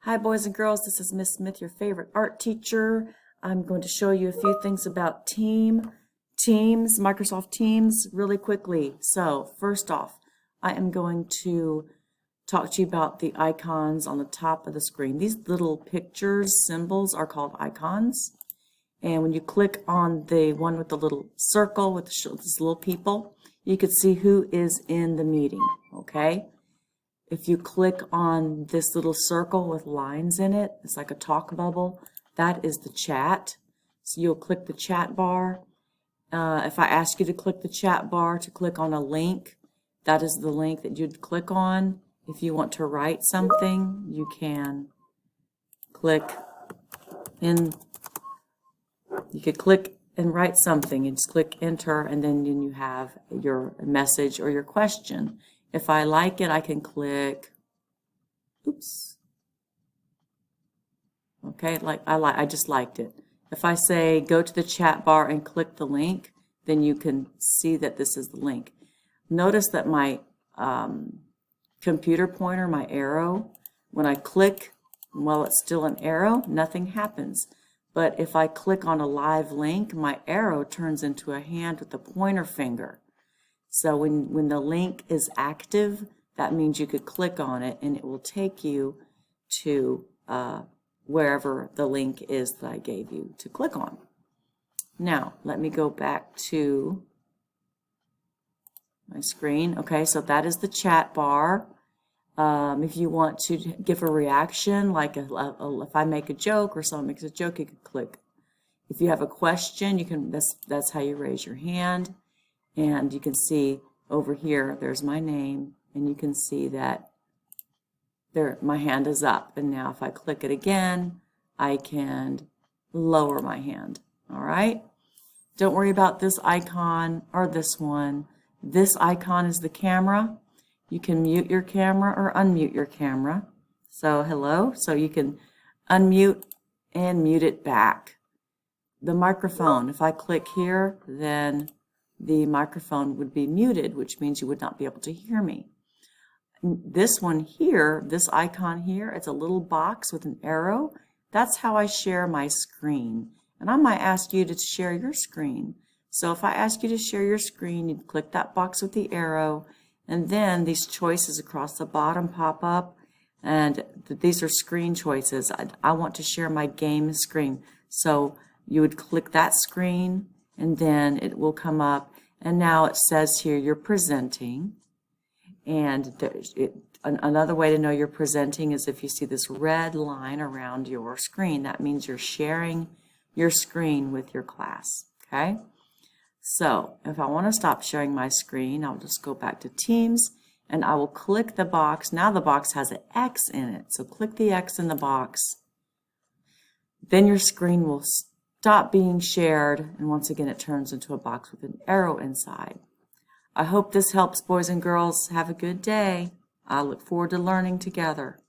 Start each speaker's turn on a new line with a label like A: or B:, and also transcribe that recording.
A: Hi boys and girls, this is Miss Smith, your favorite art teacher. I'm going to show you a few things about Teams, Microsoft Teams really quickly. So first off, I am going to talk to you about the icons on the top of the screen. These little pictures, symbols are called icons. And when you click on the one with the little circle with these little people, you can see who is in the meeting, okay? If you click on this little circle with lines in it, it's like a talk bubble, that is the chat. So you'll click the chat bar. If I ask you to click the chat bar to click on a link, that is the link that you'd click on. If you want to write something, you can click in. You could click and write something and just click enter, and then you have your message or your question. If I like it, I can click, oops. Okay, I just liked it. If I say go to the chat bar and click the link, then you can see that this is the link. Notice that my computer pointer, my arrow, when I click, while it's still an arrow, nothing happens. But if I click on a live link, my arrow turns into a hand with the pointer finger. So when the link is active, that means you could click on it and it will take you to wherever the link is that I gave you to click on. Now, let me go back to my screen. Okay, so that is the chat bar. If you want to give a reaction, like if I make a joke or someone makes a joke, you can click. If you have a question, you can. That's how you raise your hand. And you can see over here, there's my name, and you can see that there my hand is up. And now if I click it again, I can lower my hand. All right? Don't worry about this icon or this one. This icon is the camera. You can mute your camera or unmute your camera. So hello. So you can unmute and mute it back. The microphone, if I click here, then the microphone would be muted, which means you would not be able to hear me. This one here, this icon here, it's a little box with an arrow. That's how I share my screen. And I might ask you to share your screen. So if I ask you to share your screen, you click that box with the arrow, and then these choices across the bottom pop up, and these are screen choices. I want to share my game screen. So you would click that screen, and then it will come up, and now it says here you're presenting. And another way to know you're presenting is if you see this red line around your screen. That means you're sharing your screen with your class, okay? So if I want to stop sharing my screen, I'll just go back to Teams, and I will click the box. Now the box has an X in it, so click the X in the box. Then your screen will stop being shared, and once again it turns into a box with an arrow inside. I hope this helps, boys and girls. Have a good day. I look forward to learning together.